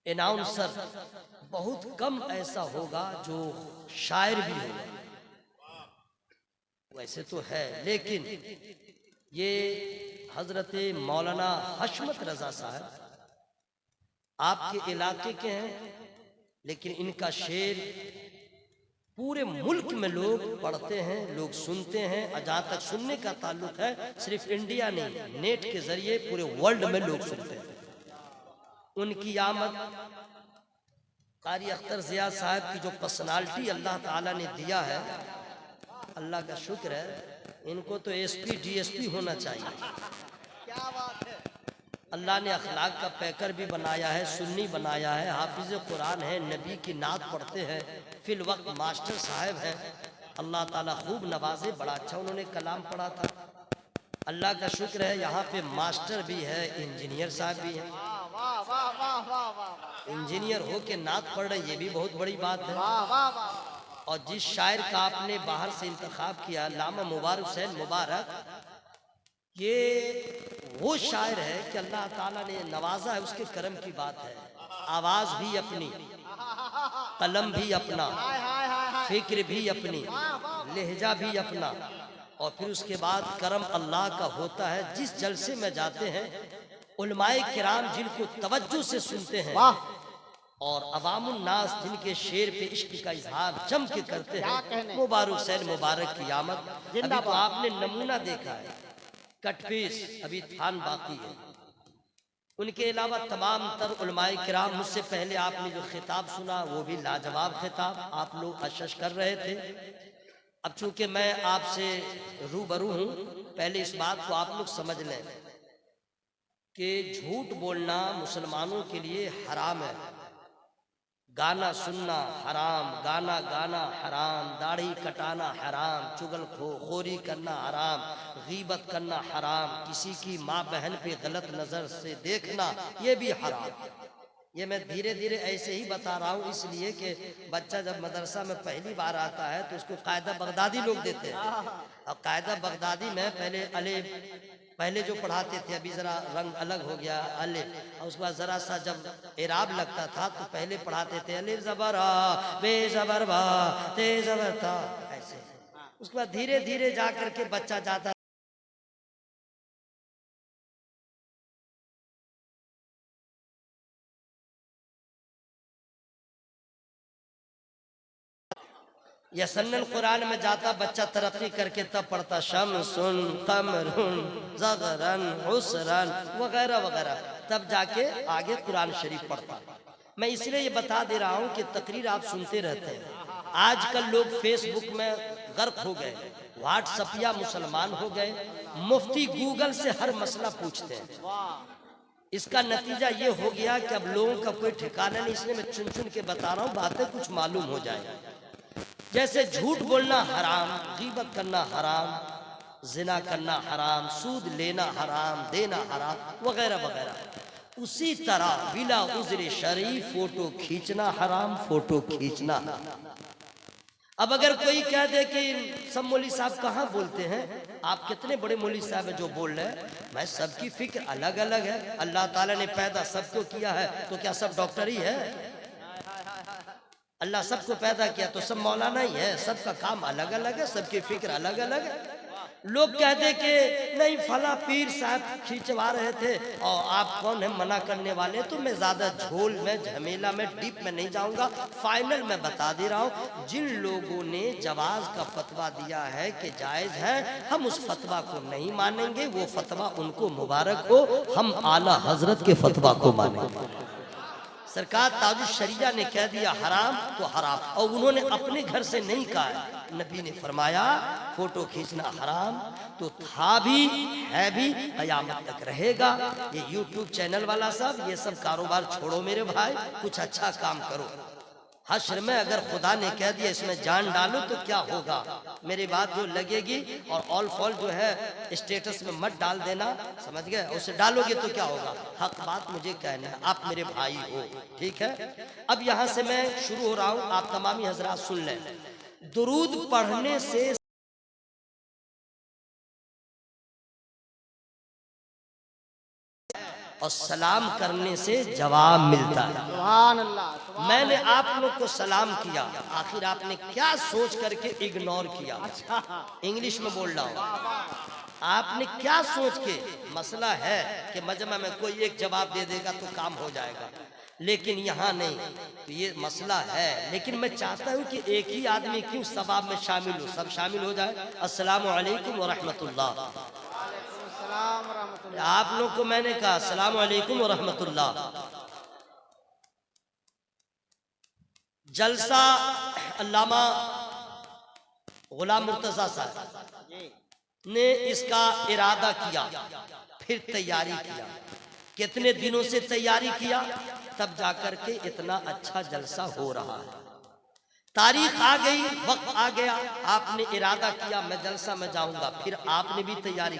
Announcer बहुत कम ऐसा होगा जो शायर भी हो, वैसे तो है, लेकिन ये हजरत मौलाना हशमत रजा साहब आपके इलाके के हैं, लेकिन इनका शेर पूरे मुल्क में लोग पढ़ते हैं, लोग सुनते हैं। जहाँ तक सुनने का ताल्लुक है, सिर्फ इंडिया नहीं, नेट के जरिए पूरे वर्ल्ड में लोग सुनते हैं। उनकी आमद कारी अख्तर जिया साहब की जो पर्सनालिटी अल्लाह ताला ने दिया है, अल्लाह का शुक्र है। इनको तो एसपी डीएसपी होना चाहिए। क्या बात है। अल्लाह ने अखलाक का पैकर भी बनाया है, सुन्नी बनाया है, हाफिज कुरान है, नबी की नात पढ़ते हैं, फिल वक्त मास्टर साहब हैं। अल्लाह ताला खूब नवाजे, बड़ा अच्छा उन्होंने कलाम पढ़ा था। अल्लाह का शुक्र है यहाँ पे मास्टर भी है, इंजीनियर साहब भी हैं। इंजीनियर हो के नात पढ़ रहे, ये भी बहुत बड़ी बात है। और जिस शायर का आपने बाहर से इंतखाब किया, लामा मुबारक हुसैन मुबारक, ये वो शायर है कि अल्लाह ताला ने नवाजा है, उसके करम की बात है। आवाज भी अपनी, कलम भी अपना, फिक्र भी अपनी, लहजा भी अपना, और फिर उसके बाद करम अल्लाह का होता है। जिस जलसे में जाते हैं, उलमाए किराम जिनको तवज्जो से सुनते हैं और अवामुन नास जिनके शेर पे इश्क का इजहार जम के करते हैं, मुबारक हुसैन मुबारक की आमद। अभी तो आपने नमूना देखा है, कटपीस, अभी थान बाकी है। उनके अलावा तमाम तर उलमाए किराम, मुझसे पहले आपने जो खिताब सुना वो भी लाजवाब खिताब आप लोग अशश कर रहे थे। अब चूंकि मैं आपसे रूबरू हूँ, पहले इस बात को आप लोग समझ लें कि झूठ बोलना मुसलमानों के लिए हराम है। गाना सुनना हराम, गाना गाना हराम, दाढ़ी कटाना हराम, चुगलखोरी करना हराम, गीबत करना हराम, किसी की माँ बहन पे गलत नज़र से देखना ये भी हराम। ये मैं धीरे धीरे ऐसे ही बता रहा हूँ, इसलिए कि बच्चा जब मदरसा में पहली बार आता है तो उसको कायदा बगदादी लोग देते हैं। और कायदा बगदादी में पहले जो पढ़ाते थे, अभी ज़रा रंग अलग हो गया, अलिफ, और उसके बाद ज़रा सा जब एराब लगता था तो पहले पढ़ाते थे अलिफ ज़बर आ, बे ज़बर बा, ते ज़बर ता, ऐसे। उसके बाद धीरे धीरे जा करके बच्चा जाता यसन्नल कुरान में जाता बच्चा, तरक्की करके तब पढ़ता शमसुन कमरुन ज़गरन हुसरन वगैरह वगैरह, तब जाके आगे कुरान शरीफ पढ़ता। मैं इसलिए ये बता दे रहा हूँ कि तकरीर आप सुनते रहते हैं। आजकल लोग फेसबुक में गर्क हो गए, व्हाट्सअपिया मुसलमान हो गए, मुफ्ती गूगल से हर मसला पूछते हैं। इसका नतीजा ये हो गया कि अब लोगों का कोई ठिकाना नहीं, इसलिए मैं चुन चुन के बता रहा हूँ, बातें कुछ मालूम हो जाए। जैसे झूठ बोलना हराम, गीबत करना हराम, जिना करना हराम, सूद लेना हराम, देना हराम वगैरह वगैरह, उसी तरह बिला उज़्र शरई फोटो खींचना हराम, फोटो खींचना। अब अगर कोई कह दे कि सब मौलवी साहब कहाँ बोलते हैं, आप कितने बड़े मौलवी साहब हैं जो बोल रहे हैं, मैं सबकी फिक्र अलग अलग है। अल्लाह ताला ने पैदा सबको किया है, तो क्या सब डॉक्टर ही है? अल्लाह सबको पैदा किया तो सब मौलाना ही है? सबका काम अलग अलग है, सबकी फिक्र अलग अलग है। लोग कह दे कि नहीं फला पीर साहब खिंचवा रहे थे और आप कौन है मना करने वाले, तो मैं ज्यादा झोल में झमेला में डीप में नहीं जाऊंगा। फाइनल में बता दे रहा हूँ, जिन लोगों ने जवाज का फतवा दिया है कि जायज है, हम उस फतवा को नहीं मानेंगे। वो फतवा उनको मुबारक हो, हम आला हजरत के फतवा को मानेंगे। सरकार ताजुश शरिया ने कह दिया हराम तो हराम, और उन्होंने अपने घर से नहीं कहा। नबी ने फरमाया फोटो खींचना हराम तो था भी, है भी, कयामत तक रहेगा। ये यूट्यूब चैनल वाला सब, ये सब कारोबार छोड़ो मेरे भाई, कुछ अच्छा काम करो। हश्र में अगर खुदा ने कह दिया इसमें जान डालो तो क्या होगा, मेरी बात जो लगेगी। और ऑल फॉल जो है स्टेटस में मत डाल देना, समझ गए? उसे डालोगे तो क्या होगा, हक बात मुझे कहना है, आप मेरे भाई हो, ठीक है। अब यहाँ से मैं शुरू हो रहा हूँ, आप तमामी हजरात सुन लें। दुरूद पढ़ने से और सलाम करने से जवाब मिलता है। सुभान अल्लाह। मैंने आप लोग को सलाम किया, आखिर आपने क्या सोच करके इग्नोर किया? इंग्लिश में बोल रहा हूँ, आपने क्या सोच के? मसला है कि मजमा में कोई एक जवाब दे देगा तो काम हो जाएगा, लेकिन यहाँ नहीं, तो ये मसला है। लेकिन मैं चाहता हूँ कि एक ही आदमी क्यों सवाब में शामिल हो, सब शामिल हो जाए। अस्सलामु अलैकुम व रहमतुल्लाह। आप लोग को मैंने कहा अस्सलामु अलैकुम व रहमतुल्लाह। जलसा अल्लामा गुलाम मुर्तजा साहब ने इसका इरादा किया, फिर तैयारी किया। कितने दिनों से तैयारी किया, तब जाकर के इतना अच्छा जलसा हो रहा है। तारीख आ गई, वक्त आ गया, आपने इरादा किया मैं जलसा में जाऊंगा, फिर आपने भी तैयारी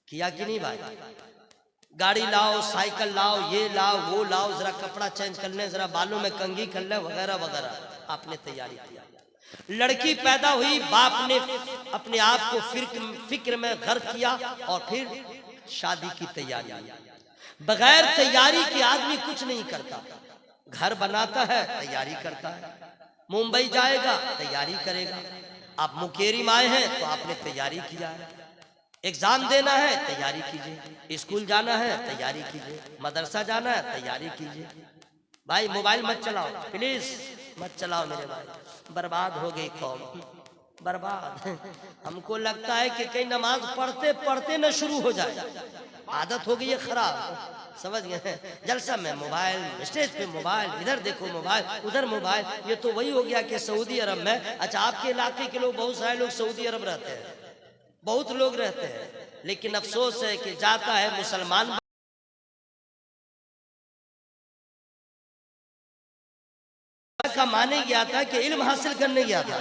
किया कि नहीं भाई? गाड़ी लाओ, साइकिल लाओ, ये लाओ, वो लाओ, जरा कपड़ा चेंज कर ले, जरा बालों में कंघी कर ले, वगैरह वगैरह आपने तैयारी किया। लड़की पैदा हुई, बाप ने अपने आप को फिक्र में गर्क किया और फिर शादी की तैयारी। बगैर तैयारी के आदमी कुछ नहीं करता। घर बनाता है, तैयारी करता है। मुंबई जाएगा, तैयारी करेगा। आप मुकेरी में आए हैं तो आपने तैयारी किया है। एग्जाम देना है, तैयारी कीजिए। स्कूल जाना है, तैयारी कीजिए। मदरसा जाना है, तैयारी कीजिए। भाई मोबाइल मत चलाओ, प्लीज मत चलाओ मेरे भाई, बर्बाद हो गई कौम, बर्बाद। हमको लगता है कि कहीं नमाज पढ़ते पढ़ते न शुरू हो जाए, आदत हो गई है खराब, समझ गए? जलसा में मोबाइल, स्टेज पे मोबाइल, इधर देखो मोबाइल, उधर मोबाइल। ये तो वही हो गया कि सऊदी अरब में, अच्छा आपके इलाके के लोग, बहुत सारे लोग सऊदी अरब रहते हैं, बहुत लोग रहते हैं, लेकिन अफसोस है कि जाता है मुसलमान का माने गया था कि इल्म हासिल करने गया था।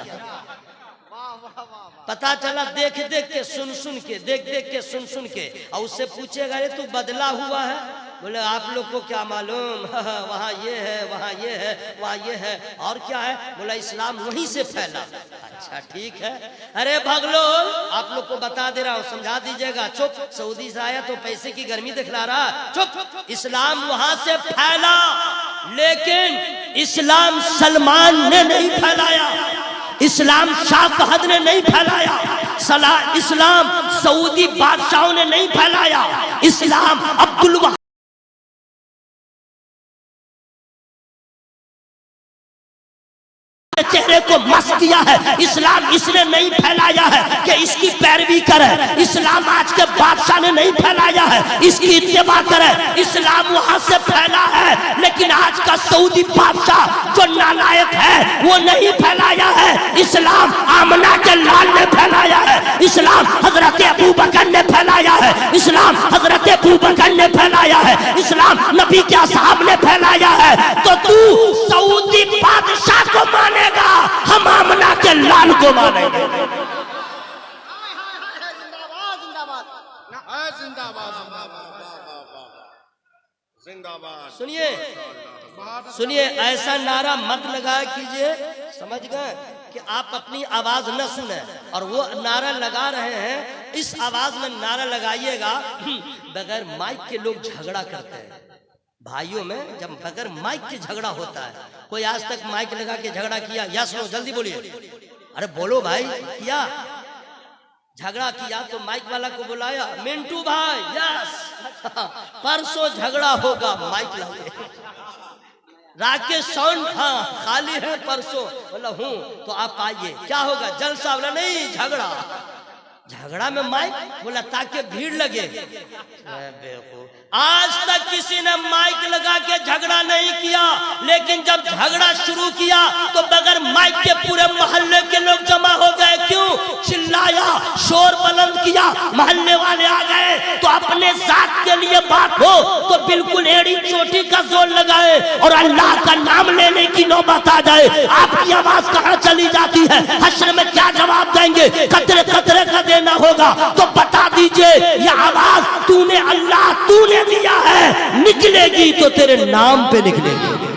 पता चला देख देख के सुन सुन के, देख देख के सुन सुन के, और उससे पूछेगा ये तू बदला हुआ है? बोले आप लोग को क्या मालूम, वहाँ ये है, वहाँ ये है, वहाँ ये है, और क्या है? बोला इस्लाम वहीं से फैला। अच्छा ठीक है, अरे भगलो, आप लोग को बता दे रहा हूँ, समझा दीजिएगा। चुप, सऊदी से आया तो पैसे की गर्मी दिखला रहा, चुप। इस्लाम वहां से फैला, लेकिन इस्लाम सलमान ने नहीं फैलाया, इस्लाम शाह फहद ने नहीं फैलाया, इस्लाम सऊदी बादशाहों ने नहीं फैलाया, इस्लाम अब्दुल वहाब चेहरे को मस्त किया है। इस्लाम इसने नहीं फैलाया है कि इसकी पैरवी करे, इस्लाम आज के बादशाह ने नहीं फैलाया है इसकी इत्तेबा करे, इस्लाम वहां से फैला है, लेकिन आज का सऊदी बादशाह जो नालायक है वो नहीं फैलाया है। इस्लाम आमना के लाल ने फैलाया है, इस्लाम हजरत अबू बकर ने फैलाया है, इस्लाम हजरत अबू बकर ने फैलाया है, इस्लाम नबी के असहाब ने फैलाया है। तो तू सऊदी बादशाह को मानेगा, हम आमना के लाल को मानेंगे। सुनिए सुनिए, ऐसा नारा मत लगाया कीजिए, समझ गए, कि आप अपनी आवाज न सुने और वो नारा लगा रहे हैं, इस आवाज में नारा लगाइएगा। बगैर माइक के लोग झगड़ा करते हैं भाइयों में, जब बगैर माइक के झगड़ा होता है। कोई आज तक माइक लगा के झगड़ा किया? या सुनो, जल्दी बोलिए, अरे बोलो भाई, किया झगड़ा किया तो माइक वाला को बुलाया, मिंटू भाई, यस परसों झगड़ा होगा, माइक लाइए। राकेश साउंड, हाँ खाली है परसों, बोला हूँ तो आप आइए, क्या होगा? जलसा? बोला नहीं, झगड़ा। झगड़ा में माइक? बोला ताकि भीड़ लगे। आज तक किसी ने माइक लगा के झगड़ा नहीं किया, लेकिन जब झगड़ा शुरू किया तो बगैर माइक के पूरे मोहल्ले के लोग जमा हो गए। क्यों? चिल्लाया, शोर बुलंद किया, मोहल्ले वाले आ गए। तो अपने जात के लिए बात हो तो बिल्कुल एड़ी चोटी का जोर लगाए और अल्लाह का नाम लेने की नौबत आ जाए, आपकी आवाज कहाँ चली जाती है? हश्र में क्या जवाब देंगे? कतरे कतरे का देना होगा। तो बता दीजिए, यह आवाज तूने अल्लाह तूने दिया है, निकलेगी तो तेरे नाम पे निकलेगी।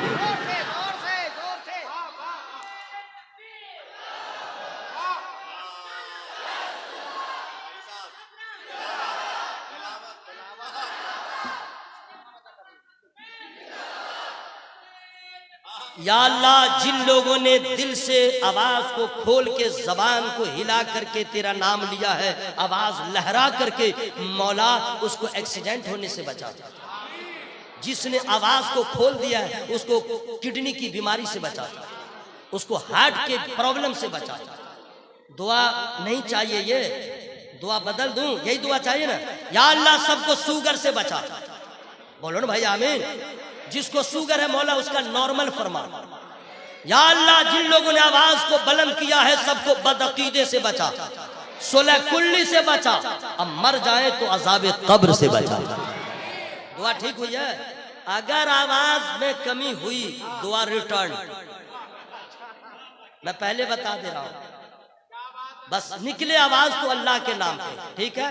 या अल्लाह, जिन लोगों ने दिल से आवाज को खोल के जबान को हिला करके तेरा नाम लिया है, आवाज लहरा करके, मौला उसको एक्सीडेंट होने से बचा। जिसने आवाज को खोल दिया है उसको किडनी की बीमारी से बचा, उसको हार्ट के प्रॉब्लम से बचा। दुआ नहीं चाहिए, ये दुआ बदल दूं, यही दुआ चाहिए ना। या अल्लाह, सबको शुगर से बचा। बोलो ना भाई आमीन। जिसको शुगर है मौला उसका नॉर्मल फरमा। या अल्लाह, जिन लोगों ने आवाज को बुलंद किया है सबको बदअकीदे से बचा, सोलह कुल्ली से बचा, अब मर जाए तो अज़ाब कब्र से बचा। दुआ ठीक हुई है। अगर आवाज में कमी हुई दुआ रिटर्न, मैं पहले बता दे रहा हूं, बस निकले आवाज तो अल्लाह के नाम पे, ठीक है।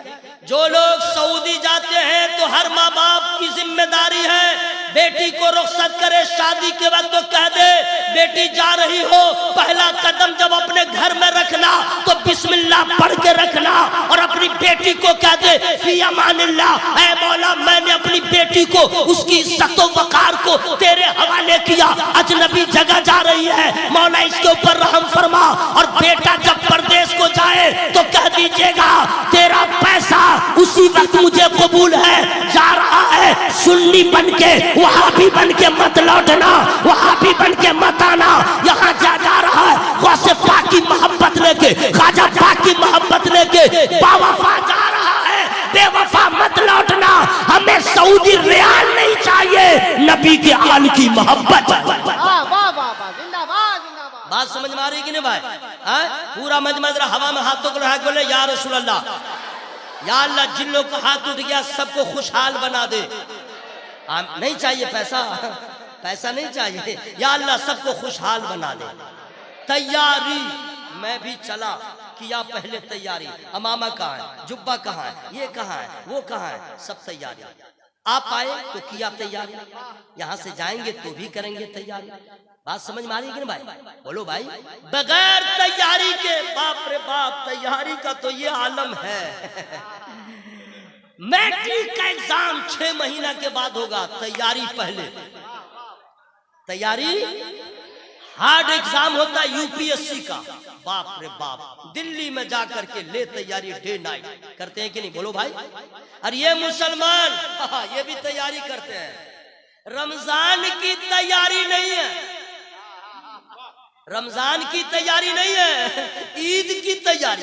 जो लोग सऊदी जाते हैं तो हर माँ बाप की जिम्मेदारी है बेटी को रुखसत करे शादी के वक्त तो कह दे बेटी जा रही हो, पहला कदम जब अपने घर में रखना तो बिस्मिल्लाह पढ़ के रखना, और अपनी बेटी को कह दे फी अमानिल्लाह, ऐ मौला मैंने अपनी बेटी को उसकी इज्जत व वकार को तेरे हवाले किया, अजनबी जगह जा रही है मौला इसके ऊपर रहम फरमा। और बेटा जब परदेश को जाए तो कह दीजिएगा तेरा पैसा उसी वक्त मुझे कबूल है, जा रहा है सुन्नी बन के वहाबी बन के मत लौटना, वहाबी बन के मत आना, यहाँ जा रहा है गौसे पाक की मोहब्बत लेके, ख्वाजा पाक की मोहब्बत लेके, बावफा जा रहा है, बेवफा मत लौटना। हमें सऊदी रियाल नहीं चाहिए, नबी के आल की मोहब्बत। बात समझ में आ रही कि नहीं भाई? पूरा मजमा हवा में हाथों को लगा बोले या रसूल अल्लाह, या अल्लाह, जिन लोग का हाथ उठ गया सबको खुशहाल बना दे। नहीं चाहिए पैसा, पैसा नहीं चाहिए, या अल्लाह सबको खुशहाल बना दे। तैयारी मैं भी चला, किया पहले तैयारी, अमामा कहाँ है, जुब्बा कहाँ है, ये कहाँ है, वो कहाँ है, सब तैयारी। आप आए तो किया तैयारी, यहाँ से जाएंगे तो भी करेंगे तैयारी। बात समझ में आ रही है कि नहीं भाई? बोलो भाई। बगैर तैयारी के बाप रे बाप, तैयारी का तो ये आलम है। मैट्रिक का एग्जाम 6 महीना के बाद होगा, तैयारी पहले। तैयारी हार्ड एग्जाम होता है यूपीएससी का, बाप रे बाप, दिल्ली में जाकर के ले तैयारी, डे नाइट करते हैं कि नहीं? बोलो भाई। और ये मुसलमान ये भी तैयारी करते हैं। रमजान की तैयारी नहीं है, रमजान की तैयारी नहीं है, ईद की तैयारी।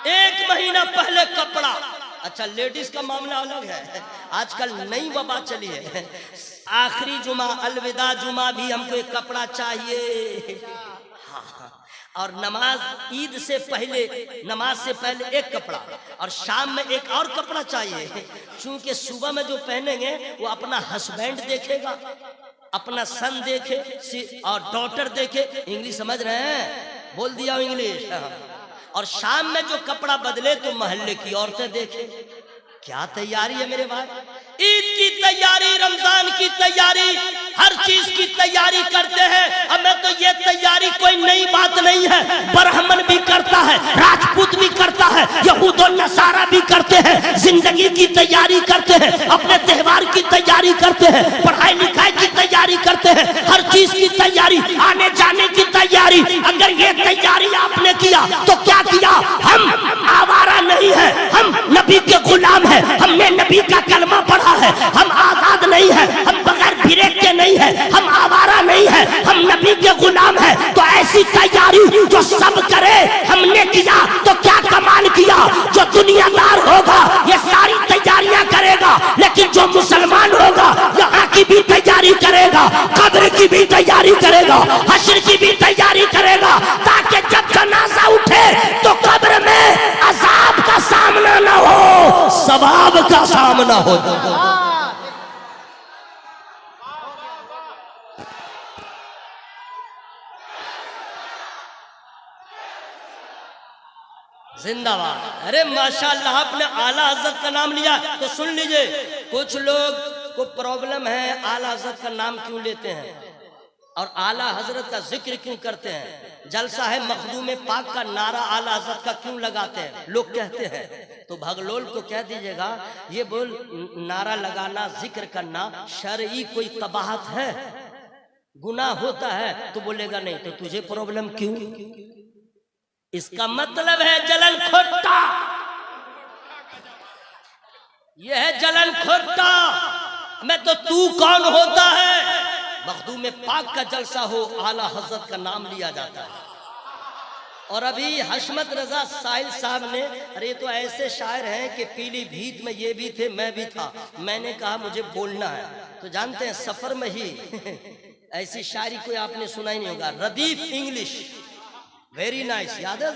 1 महीना पहले कपड़ा। अच्छा, लेडीज का मामला अलग है, आजकल नई वबा चली है, आखिरी जुमा अलविदा जुमा भी हमको एक कपड़ा चाहिए। हाँ, और नमाज ईद से पहले, नमाज से पहले एक कपड़ा, और शाम में एक और कपड़ा चाहिए, क्योंकि सुबह में जो पहनेंगे वो अपना हस्बैंड देखेगा, अपना सन देखे और डॉटर देखे। इंग्लिश समझ रहे हैं? बोल दिया इंग्लिश। और शाम में जो कपड़ा बदले तो मोहल्ले की औरतें देखे। क्या तैयारी है मेरे भाई? ईद की तैयारी, रमजान की तैयारी, हर चीज की तैयारी करते हैं। हमें तो ये तैयारी कोई नई बात नहीं है, ब्राह्मण भी करता है, राजपूत भी करता है, यहूद और नसारा भी करते हैं, जिंदगी की तैयारी करते हैं, अपने त्योहार की तैयारी करते हैं, पढ़ाई लिखाई की तैयारी करते हैं, हर चीज की तैयारी, आने जाने की तैयारी। अगर ये तैयारी आपने किया तो क्या किया? हम आवारा नहीं है, हम नबी के गुलाम है, हमने नबी का कलमा पढ़ा है, हम आजाद नहीं है, हम बगैर ब्रेक के नहीं है, हम आवारा नहीं है, हम नबी के गुलाम है। तो ऐसी तैयारी जो सब करे, हमने किया तो क्या कमाल किया। जो दुनियादार होगा ये सारी तैयारियां करेगा, लेकिन जो मुसलमान होगा यहाँ की भी तैयारी करेगा, कब्र की भी तैयारी करेगा, हश्र की भी तैयारी करेगा, ताकि जब जनाजा उठे तो कब्र में अजाब का सामना न हो, सवाब का सामना हो। जिंदाबाद। अरे माशाअल्लाह, आपने आला हजरत का नाम लिया तो सुन लीजिए, कुछ लोग को प्रॉब्लम है आला हजरत का नाम क्यों लेते हैं और आला हजरत का जिक्र क्यों करते हैं। जलसा है मखदूम पाक का नारा आला हजरत का क्यों लगाते हैं, लोग कहते हैं। तो भगलोल को कह दीजिएगा ये बोल नारा लगाना, जिक्र करना शरई कोई कबाहत है? गुनाह होता है तो बोलेगा नहीं, तो तुझे प्रॉब्लम क्यों? इसका मतलब है जलन खोटा, यह है जलन खोटा। मैं तो तू कौन होता है? मखदूम पाक का जलसा हो, आला हजरत का नाम लिया जाता है। और अभी हशमत रजा साहिल साहब ने, अरे तो ऐसे शायर हैं कि पीलीभीत में ये भी थे, मैं भी था, मैंने कहा मुझे बोलना है, तो जानते हैं सफर में ही ऐसी शायरी कोई आपने सुना ही नहीं होगा। रदीफ इंग्लिश, वेरी नाइस, याद है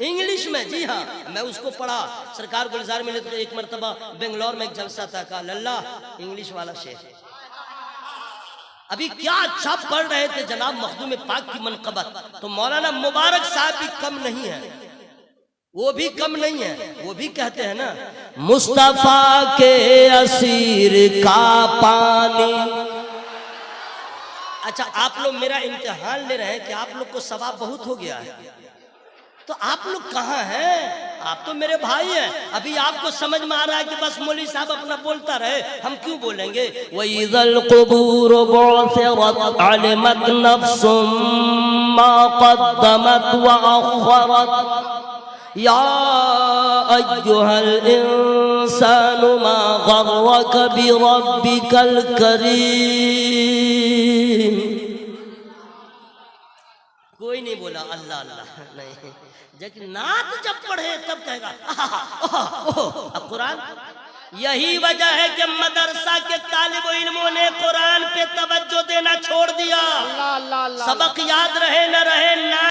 इंग्लिश में? जी हाँ, मैं उसको पढ़ा, सरकार गुलजार मिले तो एक मरतबा बेंगलोर में एक जलसा था, कहा लल्ला इंग्लिश वाला शेर। अभी क्या अच्छा पढ़ रहे थे जनाब मखदूम पाक की मनकबत, तो मौलाना मुबारक साहब भी कम नहीं है, वो भी कम नहीं है। वो भी कहते हैं ना, मुस्तफा के असीर का पानी। अच्छा, आप लोग मेरा इम्तिहान ले रहे हैं कि आप लोग को सवाब बहुत हो गया है, तो आप लोग कहाँ हैं? आप तो मेरे भाई हैं। अभी आपको समझ में आ रहा है कि बस मौलवी साहब अपना बोलता रहे, हम क्यों बोलेंगे? वइज़ल क़ुबूर बुअसिरत अलिमत नफ्सुम मा क़द्दमत व अख़रत या अय्युहल इंसानु मा गर्रक बिरब्बिकल करीम। कोई नहीं बोला अल्लाह अल्लाह, नहीं। लेकिन नात जब पढ़े तब कहेगा अब कुरान। यही वजह है कि मदरसा के तालिब इल्मों ने कुरान पे तवज्जो देना छोड़ दिया। सबक याद रहे न रहे, ना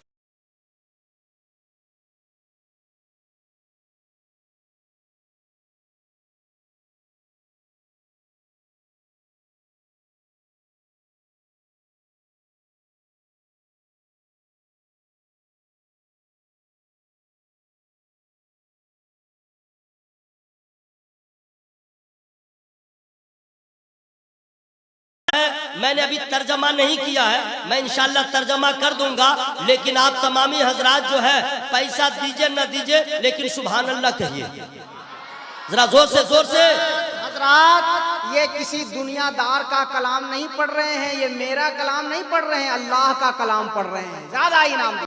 मैंने अभी तर्जमा नहीं किया है, मैं इंशाल्लाह तर्जमा कर दूंगा। लेकिन आप तमामी हजरात जो है, पैसा दीजिए न दीजिए, लेकिन सुभान अल्लाह कहिए जरा जोर से। हजरात ये किसी दुनियादार का कलाम नहीं पढ़ रहे हैं, ये मेरा कलाम नहीं पढ़ रहे हैं, अल्लाह का कलाम पढ़ रहे हैं। ज्यादा इनाम